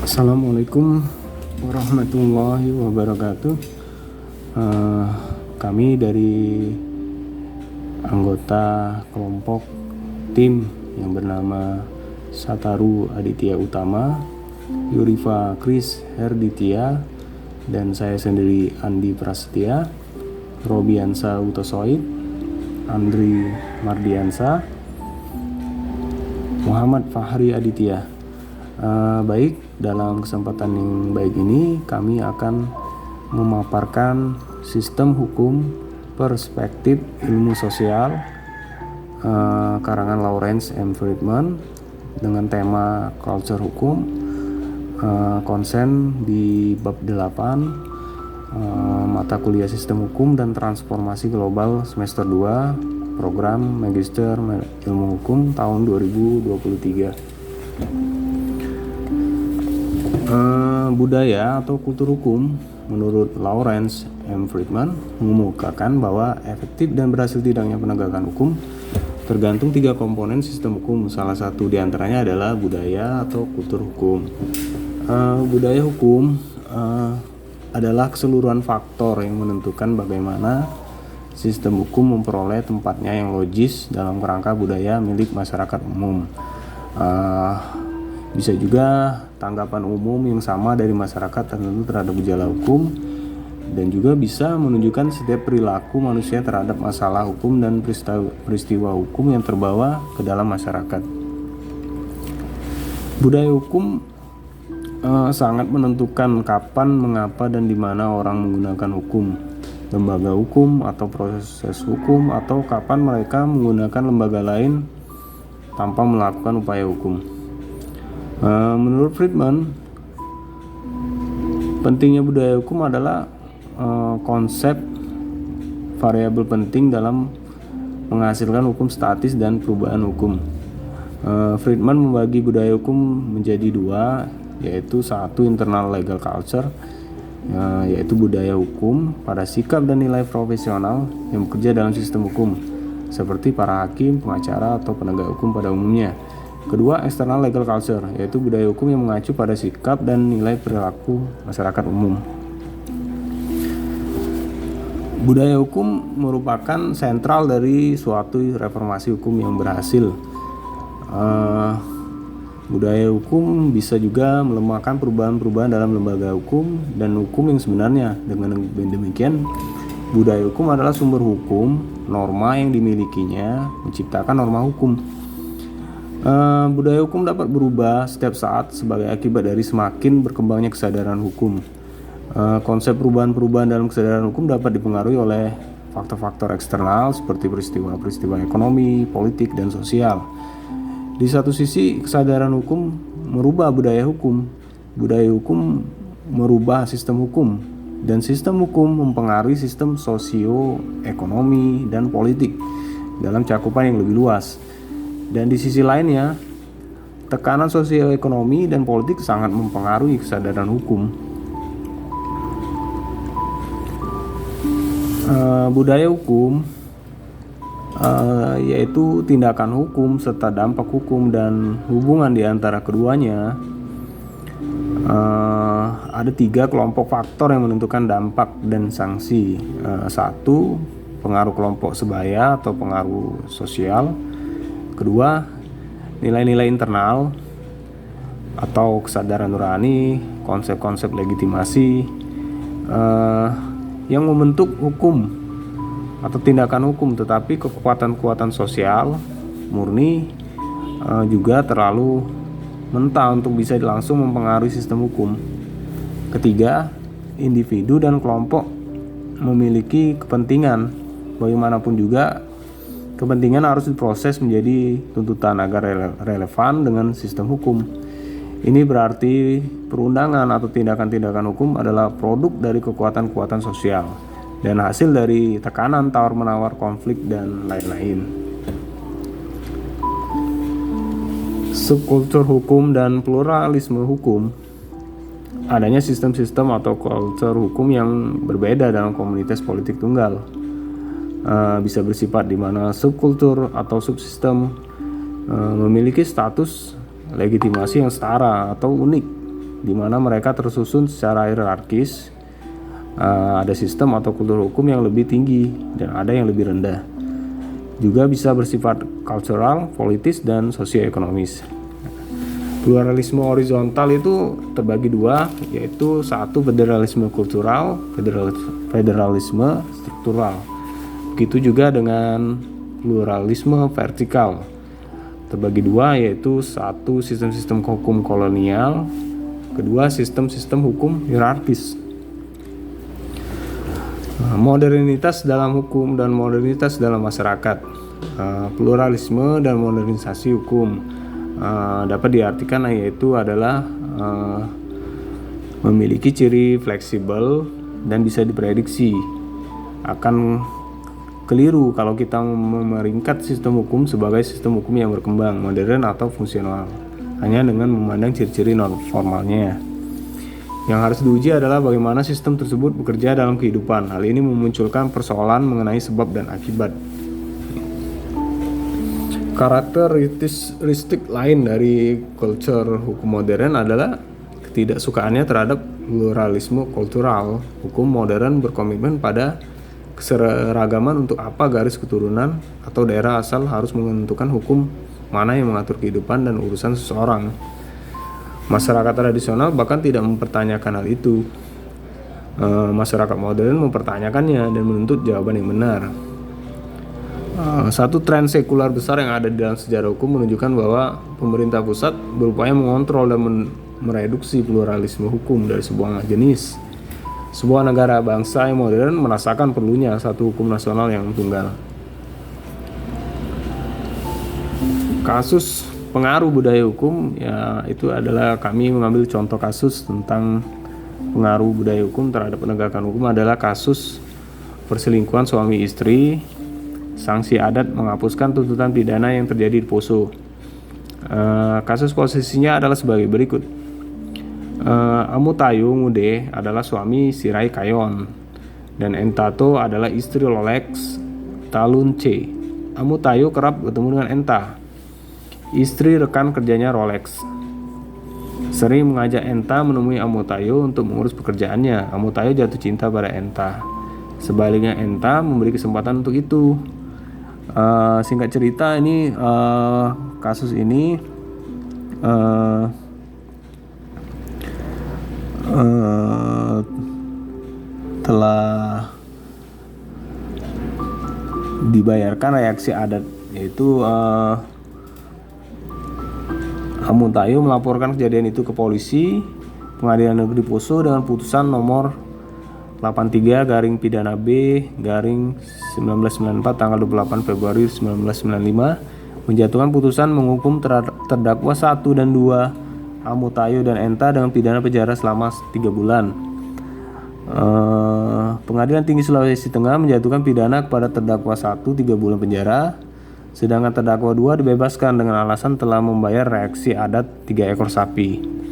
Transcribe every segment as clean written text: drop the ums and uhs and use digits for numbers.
Assalamualaikum warahmatullahi wabarakatuh. Kami dari anggota kelompok tim yang bernama Sataru Aditya Utama, Yurifa Kris Herditya, dan saya sendiri Andi Prasetya, Robiansa Utosoid, Andri Mardiansa, Muhammad Fahri Aditya. Baik, dalam kesempatan yang baik ini kami akan memaparkan sistem hukum perspektif ilmu sosial karangan Lawrence M. Friedman dengan tema culture hukum, konsen di bab 8 mata kuliah sistem hukum dan transformasi global semester 2 program Magister Ilmu Hukum tahun 2023. Budaya atau kultur hukum menurut Lawrence M. Friedman mengemukakan bahwa efektif dan berhasil tidaknya penegakan hukum tergantung 3 komponen sistem hukum. Salah satu diantaranya adalah budaya atau kultur hukum. Budaya hukum adalah keseluruhan faktor yang menentukan bagaimana sistem hukum memperoleh tempatnya yang logis dalam kerangka budaya milik masyarakat umum. Bisa juga tanggapan umum yang sama dari masyarakat tertentu terhadap gejala hukum, dan juga bisa menunjukkan setiap perilaku manusia terhadap masalah hukum dan peristiwa hukum yang terbawa ke dalam masyarakat. Budaya hukum sangat menentukan kapan, mengapa, dan di mana orang menggunakan hukum, lembaga hukum atau proses hukum, atau kapan mereka menggunakan lembaga lain tanpa melakukan upaya hukum. Menurut Friedman, pentingnya budaya hukum adalah konsep variabel penting dalam menghasilkan hukum statis dan perubahan hukum. Friedman membagi budaya hukum menjadi 2, yaitu 1 internal legal culture, yaitu budaya hukum pada sikap dan nilai profesional yang bekerja dalam sistem hukum, seperti para hakim, pengacara, atau penegak hukum pada umumnya. Kedua, external legal culture, yaitu budaya hukum yang mengacu pada sikap dan nilai perilaku masyarakat umum. Budaya hukum merupakan sentral dari suatu reformasi hukum yang berhasil. Budaya hukum bisa juga melemahkan perubahan-perubahan dalam lembaga hukum dan hukum yang sebenarnya. Dengan demikian, budaya hukum adalah sumber hukum, norma yang dimilikinya menciptakan norma hukum. Budaya hukum dapat berubah setiap saat sebagai akibat dari semakin berkembangnya kesadaran hukum. Konsep perubahan-perubahan dalam kesadaran hukum dapat dipengaruhi oleh faktor-faktor eksternal seperti peristiwa-peristiwa ekonomi, politik, dan sosial. Di satu sisi, kesadaran hukum merubah budaya hukum. Budaya hukum merubah sistem hukum, dan sistem hukum mempengaruhi sistem sosio-ekonomi dan politik dalam cakupan yang lebih luas. Dan di sisi lainnya, tekanan sosioekonomi dan politik sangat mempengaruhi kesadaran hukum. Budaya hukum yaitu tindakan hukum serta dampak hukum dan hubungan di antara keduanya. Ada 3 kelompok faktor yang menentukan dampak dan sanksi. 1, pengaruh kelompok sebaya atau pengaruh sosial. Kedua, nilai-nilai internal atau kesadaran nurani, konsep-konsep legitimasi yang membentuk hukum atau tindakan hukum, tetapi kekuatan-kekuatan sosial murni juga terlalu mentah untuk bisa langsung mempengaruhi sistem hukum. Ketiga, individu dan kelompok memiliki kepentingan. Bagaimanapun juga, kepentingan harus diproses menjadi tuntutan agar relevan dengan sistem hukum. Ini berarti perundangan atau tindakan-tindakan hukum adalah produk dari kekuatan-kekuatan sosial dan hasil dari tekanan tawar-menawar, konflik, dan lain-lain. Subkultur hukum dan pluralisme hukum. Adanya sistem-sistem atau kultur hukum yang berbeda dalam komunitas politik tunggal. Bisa bersifat di mana subkultur atau subsistem memiliki status legitimasi yang setara atau unik di mana mereka tersusun secara hierarkis. Ada sistem atau kultur hukum yang lebih tinggi dan ada yang lebih rendah. Juga bisa bersifat cultural, politis, dan sosioekonomis. Pluralisme horizontal itu terbagi dua, yaitu satu federalisme kultural, federalisme struktural. Begitu juga dengan pluralisme vertikal. Terbagi dua, yaitu satu sistem-sistem hukum kolonial, kedua sistem-sistem hukum hierarkis. Modernitas dalam hukum dan modernitas dalam masyarakat. Pluralisme dan modernisasi hukum dapat diartikan yaitu adalah memiliki ciri fleksibel dan bisa diprediksi. Akan keliru kalau kita memeringkat sistem hukum sebagai sistem hukum yang berkembang, modern atau fungsional, hanya dengan memandang ciri-ciri non formalnya. Yang harus diuji adalah bagaimana sistem tersebut bekerja dalam kehidupan. Hal ini memunculkan persoalan mengenai sebab dan akibat. Karakteristik lain dari culture hukum modern adalah ketidaksukaannya terhadap pluralisme kultural. Hukum modern berkomitmen pada keseragaman untuk apa garis keturunan atau daerah asal harus menentukan hukum mana yang mengatur kehidupan dan urusan seseorang. Masyarakat tradisional bahkan tidak mempertanyakan hal itu. Masyarakat modern mempertanyakannya dan menuntut jawaban yang benar. Satu tren sekular besar yang ada di dalam sejarah hukum menunjukkan bahwa pemerintah pusat berupaya mengontrol dan mereduksi pluralisme hukum dari sebuah jenis. Sebuah negara bangsa yang modern merasakan perlunya satu hukum nasional yang tunggal. Kasus pengaruh budaya hukum, ya itu adalah kami mengambil contoh kasus tentang pengaruh budaya hukum terhadap penegakan hukum adalah kasus perselingkuhan suami istri. Sanksi adat menghapuskan tuntutan pidana yang terjadi di Poso. Kasus posisinya adalah sebagai berikut. Amutayo Ngude adalah suami Sirai Kayon dan Entato adalah istri Rolex Talunce. Amutayo kerap bertemu dengan Enta, istri rekan kerjanya Rolex. Sering mengajak Enta menemui Amutayo untuk mengurus pekerjaannya. Amutayo jatuh cinta pada Enta. Sebaliknya Enta memberi kesempatan untuk itu. Singkat cerita ini kasus ini telah dibayarkan reaksi adat, yaitu Amutayo melaporkan kejadian itu ke polisi Pengadilan Negeri Poso dengan putusan nomor 83/Pidana B/1994 tanggal 28 Februari 1995 menjatuhkan putusan menghukum terdakwa 1 dan 2 Amutayo dan Enta dengan pidana penjara selama 3 bulan. Pengadilan Tinggi Sulawesi Tengah menjatuhkan pidana kepada terdakwa 1 3 bulan penjara, sedangkan terdakwa 2 dibebaskan dengan alasan telah membayar reaksi adat 3 ekor sapi.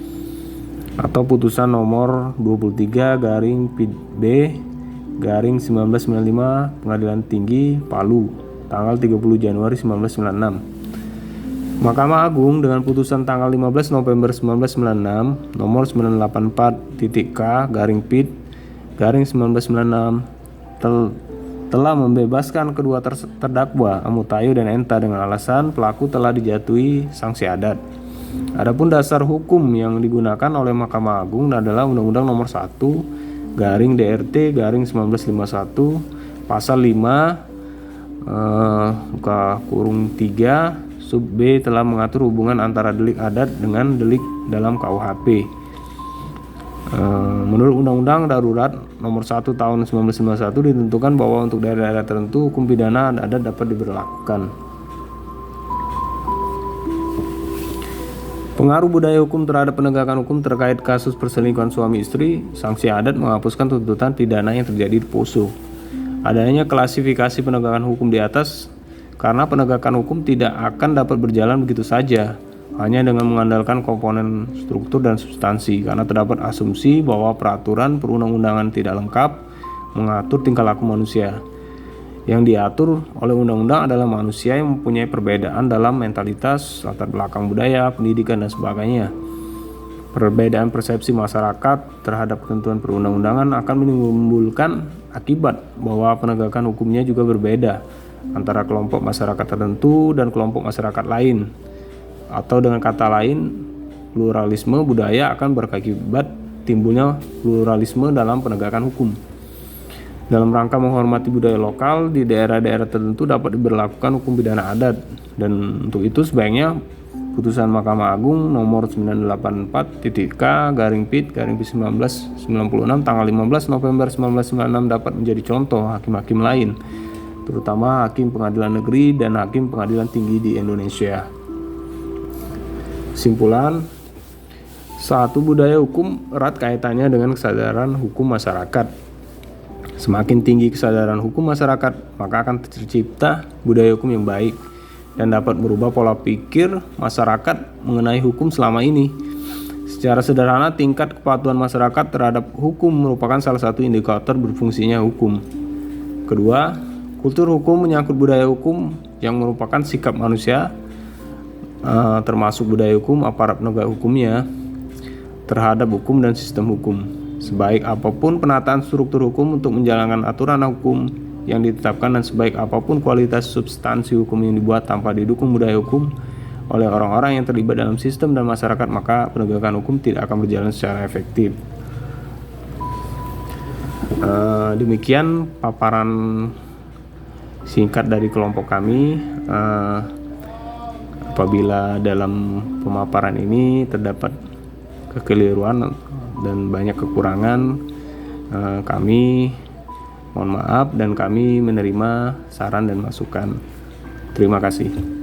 Atau putusan nomor 23/B/1995 Pengadilan Tinggi Palu tanggal 30 Januari 1996. Mahkamah Agung dengan putusan tanggal 15 November 1996 nomor 984-Pid/1996 telah membebaskan kedua terdakwa Amutayo dan Enta dengan alasan pelaku telah dijatuhi sanksi adat. Adapun dasar hukum yang digunakan oleh Mahkamah Agung adalah Undang-Undang Nomor 1/DRT/1951 Pasal 5(3) sub B telah mengatur hubungan antara delik adat dengan delik dalam KUHP. Menurut Undang-Undang Darurat Nomor 1 Tahun 1991 ditentukan bahwa untuk daerah-daerah tertentu hukum pidana adat dapat diberlakukan. Pengaruh budaya hukum terhadap penegakan hukum terkait kasus perselingkuhan suami istri, sanksi adat menghapuskan tuntutan pidana yang terjadi di Poso. Adanya klasifikasi penegakan hukum di atas karena penegakan hukum tidak akan dapat berjalan begitu saja, hanya dengan mengandalkan komponen struktur dan substansi, karena terdapat asumsi bahwa peraturan perundang-undangan tidak lengkap mengatur tingkah laku manusia. Yang diatur oleh undang-undang adalah manusia yang mempunyai perbedaan dalam mentalitas, latar belakang budaya, pendidikan, dan sebagainya. Perbedaan persepsi masyarakat terhadap ketentuan perundang-undangan akan menimbulkan akibat bahwa penegakan hukumnya juga berbeda antara kelompok masyarakat tertentu dan kelompok masyarakat lain. Atau dengan kata lain, pluralisme budaya akan berakibat timbulnya pluralisme dalam penegakan hukum. Dalam rangka menghormati budaya lokal, di daerah-daerah tertentu dapat diberlakukan hukum pidana adat, dan untuk itu sebaiknya putusan Mahkamah Agung nomor 984-K/Pit/1996 tanggal 15 November 1996 dapat menjadi contoh hakim-hakim lain, terutama hakim pengadilan negeri dan hakim pengadilan tinggi di Indonesia. Kesimpulan, satu, budaya hukum erat kaitannya dengan kesadaran hukum masyarakat. Semakin tinggi kesadaran hukum masyarakat, maka akan tercipta budaya hukum yang baik dan dapat merubah pola pikir masyarakat mengenai hukum selama ini. Secara sederhana, tingkat kepatuhan masyarakat terhadap hukum merupakan salah satu indikator berfungsinya hukum. Kedua, kultur hukum menyangkut budaya hukum yang merupakan sikap manusia, termasuk budaya hukum aparat penegak hukumnya terhadap hukum dan sistem hukum. Sebaik apapun penataan struktur hukum untuk menjalankan aturan hukum yang ditetapkan dan sebaik apapun kualitas substansi hukum yang dibuat tanpa didukung budaya hukum oleh orang-orang yang terlibat dalam sistem dan masyarakat, maka penegakan hukum tidak akan berjalan secara efektif. Demikian paparan singkat dari kelompok kami. Apabila dalam pemaparan ini terdapat kekeliruan dan banyak kekurangan, kami mohon maaf dan kami menerima saran dan masukan. Terima kasih.